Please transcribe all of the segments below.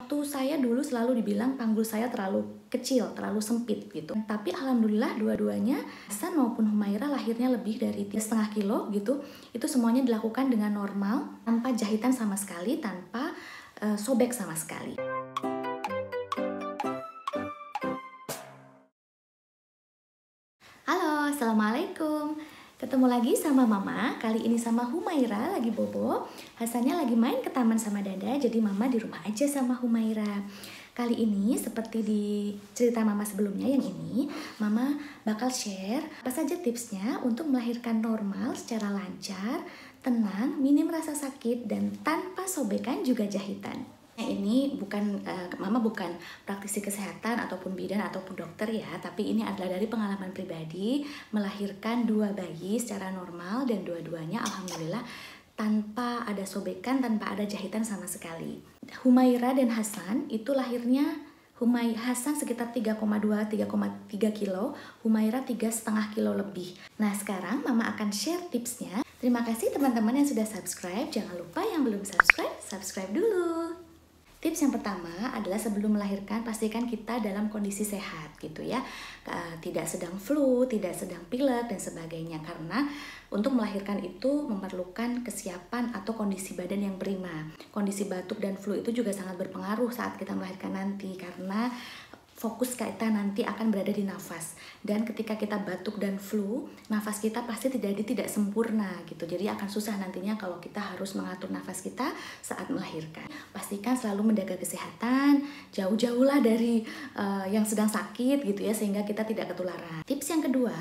Waktu saya dulu selalu dibilang panggul saya terlalu kecil, terlalu sempit gitu. Tapi alhamdulillah dua-duanya, Hasan maupun Humaira lahirnya lebih dari 3,5 kilo gitu. Itu semuanya dilakukan dengan normal, tanpa jahitan sama sekali, tanpa sobek sama sekali. Halo, Assalamualaikum. Ketemu lagi sama Mama, kali ini sama Humaira lagi bobo. Hasannya lagi main ke taman sama Dada, jadi Mama di rumah aja sama Humaira. Kali ini seperti di cerita Mama sebelumnya yang ini, Mama bakal share apa saja tipsnya untuk melahirkan normal secara lancar, tenang, minim rasa sakit, dan tanpa sobekan juga jahitan. Ini Mama bukan praktisi kesehatan ataupun bidan ataupun dokter ya, tapi ini adalah dari pengalaman pribadi melahirkan 2 bayi secara normal dan dua-duanya alhamdulillah tanpa ada sobekan, tanpa ada jahitan sama sekali. Humaira dan Hasan itu lahirnya Hasan sekitar 3,2-3,3 kilo, Humaira 3,5 kilo lebih. Nah sekarang Mama akan share tipsnya. Terima kasih teman-teman yang sudah subscribe, jangan lupa yang belum subscribe dulu. Tips yang pertama adalah sebelum melahirkan pastikan kita dalam kondisi sehat gitu ya. Tidak sedang flu, tidak sedang pilek dan sebagainya, karena untuk melahirkan itu memerlukan kesiapan atau kondisi badan yang prima. Kondisi batuk dan flu itu juga sangat berpengaruh saat kita melahirkan nanti, karena fokus kita nanti akan berada di nafas, dan ketika kita batuk dan flu, nafas kita pasti tidak sempurna gitu. Jadi akan susah nantinya kalau kita harus mengatur nafas kita saat melahirkan. Pastikan selalu menjaga kesehatan, jauh-jauhlah dari yang sedang sakit gitu ya, sehingga kita tidak ketularan. Tips yang kedua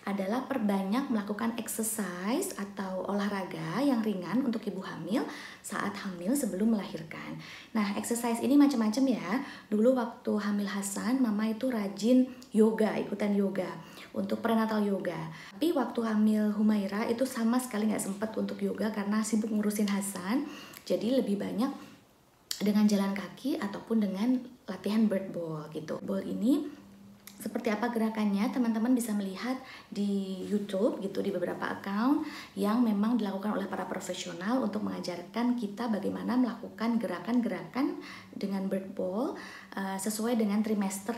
adalah perbanyak melakukan exercise atau olahraga yang ringan untuk ibu hamil saat hamil sebelum melahirkan. Nah, exercise ini macam-macam ya. Dulu waktu hamil Hasan, Mama itu rajin yoga, ikutan yoga untuk prenatal yoga. Tapi waktu hamil Humaira itu sama sekali nggak sempat untuk yoga karena sibuk ngurusin Hasan. Jadi lebih banyak dengan jalan kaki ataupun dengan latihan bird ball gitu. Ball ini seperti apa gerakannya, teman-teman bisa melihat di YouTube gitu, di beberapa account yang memang dilakukan oleh para profesional untuk mengajarkan kita bagaimana melakukan gerakan-gerakan dengan bird ball sesuai dengan trimester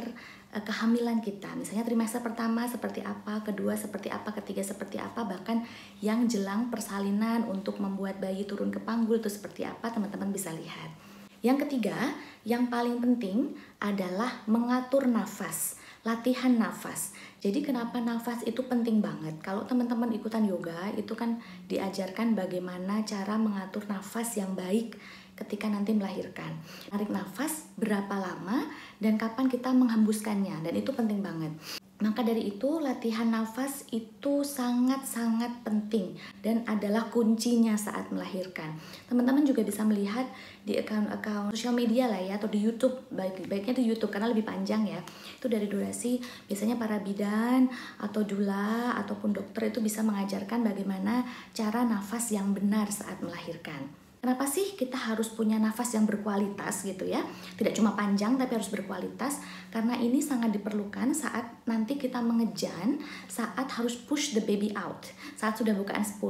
kehamilan kita. Misalnya trimester pertama seperti apa, kedua seperti apa, ketiga seperti apa, bahkan yang jelang persalinan untuk membuat bayi turun ke panggul itu seperti apa, teman-teman bisa lihat. Yang ketiga, yang paling penting adalah mengatur nafas. Latihan nafas. Jadi kenapa nafas itu penting banget? Kalau teman-teman ikutan yoga, itu kan diajarkan bagaimana cara mengatur nafas yang baik ketika nanti melahirkan. Tarik nafas berapa lama dan kapan kita menghembuskannya, dan itu penting banget. Maka dari itu latihan nafas itu sangat-sangat penting dan adalah kuncinya saat melahirkan. Teman-teman juga bisa melihat di account sosial media lah ya, atau di YouTube, baiknya di YouTube karena lebih panjang ya. Itu dari durasi, biasanya para bidan atau doula ataupun dokter itu bisa mengajarkan bagaimana cara nafas yang benar saat melahirkan. Kenapa sih kita harus punya nafas yang berkualitas gitu ya? Tidak cuma panjang tapi harus berkualitas, karena ini sangat diperlukan saat nanti kita mengejan, saat harus push the baby out, saat sudah bukaan 10.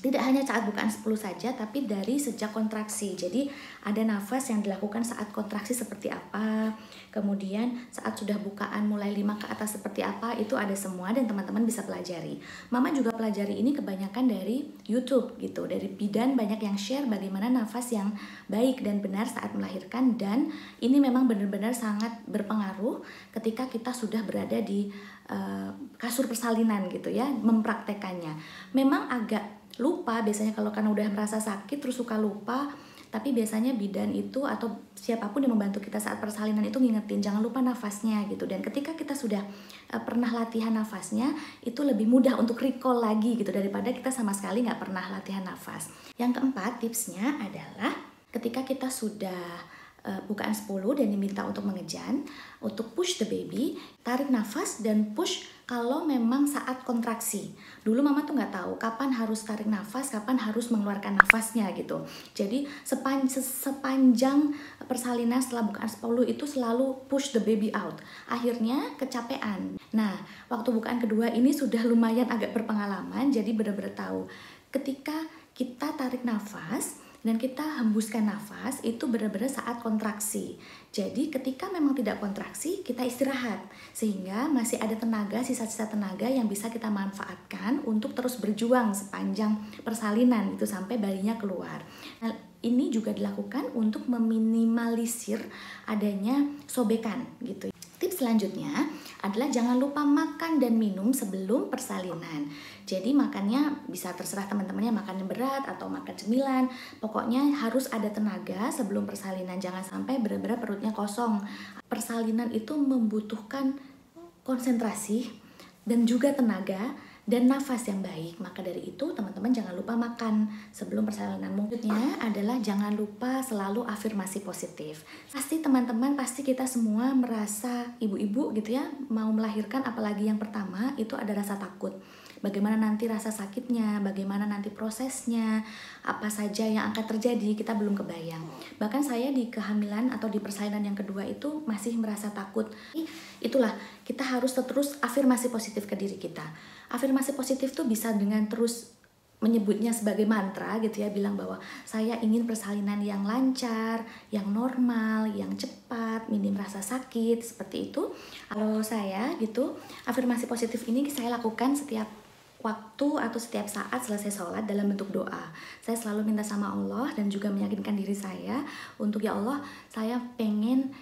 Tidak hanya saat bukaan 10 saja, tapi dari sejak kontraksi. Jadi ada nafas yang dilakukan saat kontraksi seperti apa, kemudian saat sudah bukaan mulai 5 ke atas seperti apa, itu ada semua dan teman-teman bisa pelajari. Mama juga pelajari ini kebanyakan dari YouTube gitu, dari bidan banyak yang share bagaimana nafas yang baik dan benar saat melahirkan, dan ini memang benar-benar sangat berpengaruh ketika kita sudah berada di kasur persalinan gitu ya, mempraktekannya. Memang agak lupa biasanya kalau karena udah merasa sakit terus suka lupa, tapi biasanya bidan itu atau siapapun yang membantu kita saat persalinan itu ngingetin jangan lupa nafasnya gitu. Dan ketika kita sudah pernah latihan nafasnya, itu lebih mudah untuk recall lagi gitu daripada kita sama sekali nggak pernah latihan nafas. Yang keempat tipsnya adalah ketika kita sudah bukaan 10 dan diminta untuk mengejan, untuk push the baby, tarik nafas dan push kalau memang saat kontraksi. Dulu Mama tuh nggak tahu kapan harus tarik nafas, kapan harus mengeluarkan nafasnya gitu. Jadi sepanjang persalinan setelah bukaan 10 itu selalu push the baby out. Akhirnya kecapean. Nah, waktu bukaan kedua ini sudah lumayan agak berpengalaman, jadi benar-benar tahu ketika kita tarik nafas, Dan kita hembuskan nafas itu benar-benar saat kontraksi. Jadi ketika memang tidak kontraksi, kita istirahat. Sehingga masih ada tenaga, sisa-sisa tenaga yang bisa kita manfaatkan untuk terus berjuang sepanjang persalinan itu sampai bayinya keluar. Nah, ini juga dilakukan untuk meminimalisir adanya sobekan gitu. Tips selanjutnya adalah jangan lupa makan dan minum sebelum persalinan. Jadi makannya bisa terserah teman-temannya, makan yang berat atau makan cemilan. Pokoknya harus ada tenaga sebelum persalinan. Jangan sampai benar-benar perutnya kosong. Persalinan itu membutuhkan konsentrasi dan juga tenaga dan nafas yang baik. Maka dari itu teman-teman jangan lupa makan sebelum persalinan. Maksudnya adalah jangan lupa selalu afirmasi positif. Pasti teman-teman, pasti kita semua merasa, ibu-ibu gitu ya, mau melahirkan apalagi yang pertama itu ada rasa takut. Bagaimana nanti rasa sakitnya, bagaimana nanti prosesnya, apa saja yang akan terjadi, kita belum kebayang. Bahkan saya di kehamilan atau di persalinan yang kedua itu masih merasa takut. Itulah, kita harus terus afirmasi positif ke diri kita. Afirmasi positif tuh bisa dengan terus menyebutnya sebagai mantra gitu ya, bilang bahwa saya ingin persalinan yang lancar, yang normal, yang cepat, minim rasa sakit, seperti itu. Kalau saya gitu, afirmasi positif ini saya lakukan setiap waktu atau setiap saat selesai sholat dalam bentuk doa. Saya selalu minta sama Allah dan juga meyakinkan diri saya untuk, ya Allah, saya pengen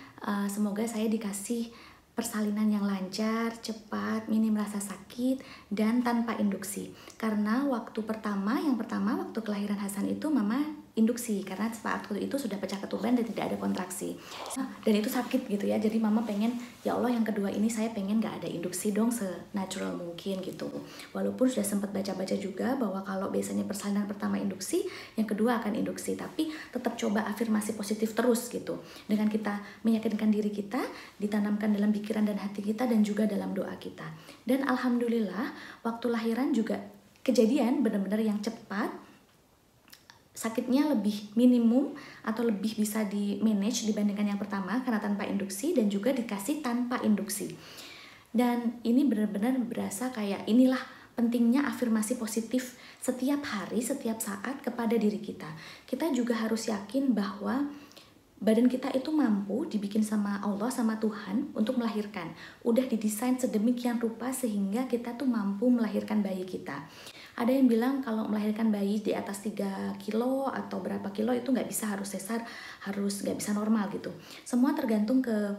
semoga saya dikasih persalinan yang lancar, cepat, minim rasa sakit, dan tanpa induksi. Karena waktu pertama waktu kelahiran Hasan itu mama induksi, karena saat itu sudah pecah ketuban dan tidak ada kontraksi. Dan itu sakit gitu ya, jadi mama pengen, ya Allah yang kedua ini saya pengen gak ada induksi dong, se-natural mungkin gitu. Walaupun sudah sempat baca-baca juga bahwa kalau biasanya persalinan pertama induksi, yang kedua akan induksi. Tapi tetap coba afirmasi positif terus gitu. Dengan kita meyakinkan diri kita, ditanamkan dalam pikiran dan hati kita dan juga dalam doa kita. Dan alhamdulillah waktu lahiran juga kejadian benar-benar yang cepat, sakitnya lebih minimum atau lebih bisa di manage dibandingkan yang pertama karena tanpa induksi, dan juga dikasih tanpa induksi. Dan ini benar-benar berasa kayak inilah pentingnya afirmasi positif setiap hari, setiap saat kepada diri kita. Kita juga harus yakin bahwa badan kita itu mampu dibikin sama Allah, sama Tuhan untuk melahirkan. Udah didesain sedemikian rupa sehingga kita tuh mampu melahirkan bayi kita. Ada yang bilang kalau melahirkan bayi di atas 3 kilo atau berapa kilo itu nggak bisa, harus sesar, harus nggak bisa normal gitu. Semua tergantung ke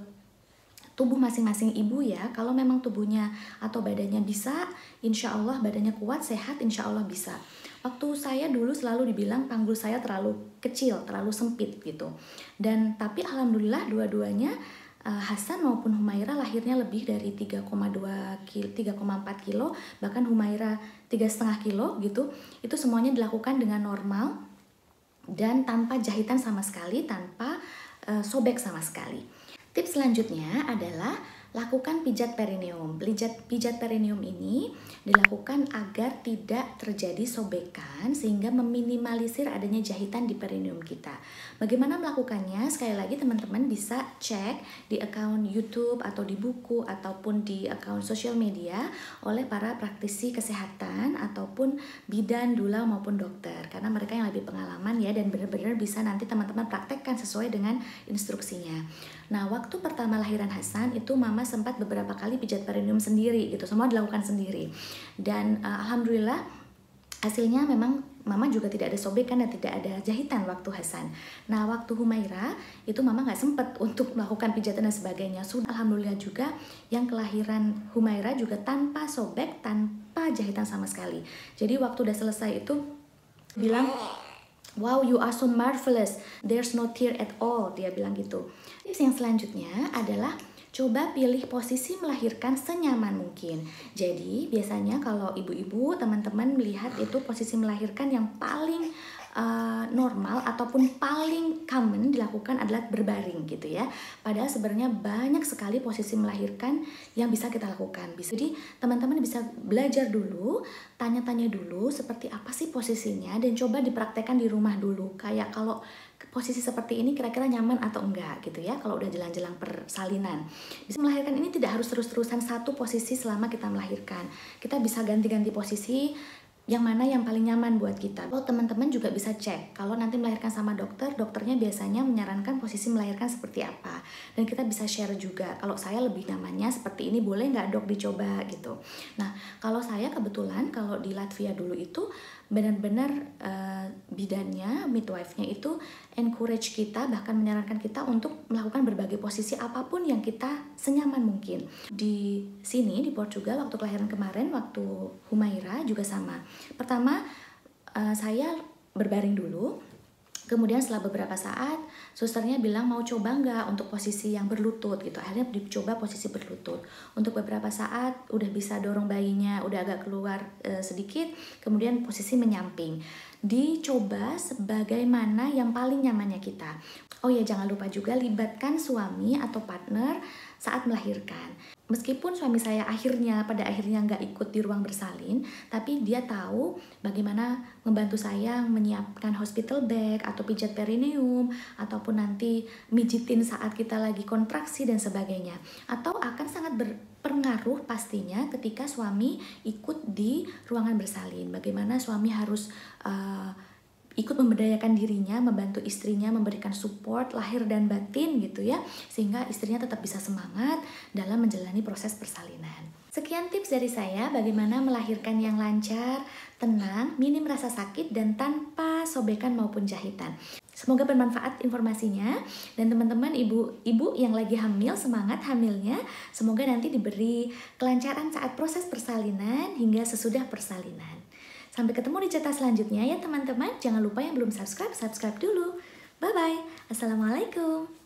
tubuh masing-masing ibu ya. Kalau memang tubuhnya atau badannya bisa, insya Allah badannya kuat, sehat, insya Allah bisa. Waktu saya dulu selalu dibilang panggul saya terlalu kecil, terlalu sempit gitu. Dan tapi alhamdulillah dua-duanya, Hasan maupun Humaira lahirnya lebih dari 3,2 kilo, 3,4 kilo, bahkan Humaira 3,5 kilo gitu. Itu semuanya dilakukan dengan normal dan tanpa jahitan sama sekali, tanpa sobek sama sekali. Tips selanjutnya adalah lakukan pijat perineum. Pijat perineum ini dilakukan agar tidak terjadi sobekan sehingga meminimalisir adanya jahitan di perineum kita. Bagaimana melakukannya? Sekali lagi teman-teman bisa cek di akun YouTube atau di buku ataupun di akun sosial media oleh para praktisi kesehatan ataupun bidan, dula maupun dokter, karena mereka yang lebih pengalaman ya, dan benar-benar bisa nanti teman-teman praktekkan sesuai dengan instruksinya. Nah, waktu pertama lahiran Hasan itu mama sempat beberapa kali pijat perineum sendiri gitu, semua dilakukan sendiri. Dan alhamdulillah hasilnya memang mama juga tidak ada sobekan dan tidak ada jahitan waktu Hasan. Nah, waktu Humaira itu mama nggak sempat untuk melakukan pijatan dan sebagainya. Sudah alhamdulillah juga yang kelahiran Humaira juga tanpa sobek, tanpa jahitan sama sekali. Jadi waktu udah selesai itu bilang, "Wow, you are so marvelous. There's no tear at all," dia bilang gitu. Tips yang selanjutnya adalah coba pilih posisi melahirkan senyaman mungkin. Jadi biasanya kalau ibu-ibu, teman-teman melihat itu posisi melahirkan yang paling normal ataupun paling common dilakukan adalah berbaring gitu ya. Padahal sebenarnya banyak sekali posisi melahirkan yang bisa kita lakukan. Jadi teman-teman bisa belajar dulu, tanya-tanya dulu seperti apa sih posisinya, dan coba dipraktekkan di rumah dulu. Kayak kalau posisi seperti ini kira-kira nyaman atau enggak gitu ya, kalau udah jelang-jelang persalinan. Bisa melahirkan ini tidak harus terus-terusan satu posisi selama kita melahirkan. Kita bisa ganti-ganti posisi yang mana yang paling nyaman buat kita. Kalau teman-teman juga bisa cek, kalau nanti melahirkan sama dokter, dokternya biasanya menyarankan posisi melahirkan seperti apa. Dan kita bisa share juga, kalau saya lebih nyamannya seperti ini, boleh nggak dok dicoba gitu. Nah, kalau saya kebetulan, kalau di Latvia dulu itu, benar-benar bidannya, midwife-nya itu encourage kita, bahkan menyarankan kita untuk melakukan berbagai posisi apapun yang kita senyaman mungkin. Di sini, di Portugal, waktu kelahiran kemarin, waktu Humaira juga sama. Pertama, saya berbaring dulu. Kemudian setelah beberapa saat, susternya bilang mau coba nggak untuk posisi yang berlutut gitu. Akhirnya dicoba posisi berlutut. Untuk beberapa saat udah bisa dorong bayinya, udah agak keluar sedikit, kemudian posisi menyamping. Dicoba sebagaimana yang paling nyamannya kita. Oh ya, jangan lupa juga libatkan suami atau partner saat melahirkan. Meskipun suami saya pada akhirnya nggak ikut di ruang bersalin, tapi dia tahu bagaimana membantu saya menyiapkan hospital bag atau pijat perineum, ataupun nanti mijitin saat kita lagi kontraksi dan sebagainya. Atau akan sangat berpengaruh pastinya ketika suami ikut di ruangan bersalin. Bagaimana suami harus ikut memberdayakan dirinya, membantu istrinya, memberikan support lahir dan batin gitu ya, sehingga istrinya tetap bisa semangat dalam menjalani proses persalinan. Sekian tips dari saya bagaimana melahirkan yang lancar, tenang, minim rasa sakit, dan tanpa sobekan maupun jahitan. Semoga bermanfaat informasinya, dan teman-teman ibu-ibu yang lagi hamil, semangat hamilnya. Semoga nanti diberi kelancaran saat proses persalinan hingga sesudah persalinan. Sampai ketemu di cerita selanjutnya ya teman-teman. Jangan lupa yang belum subscribe dulu. Bye-bye. Assalamualaikum.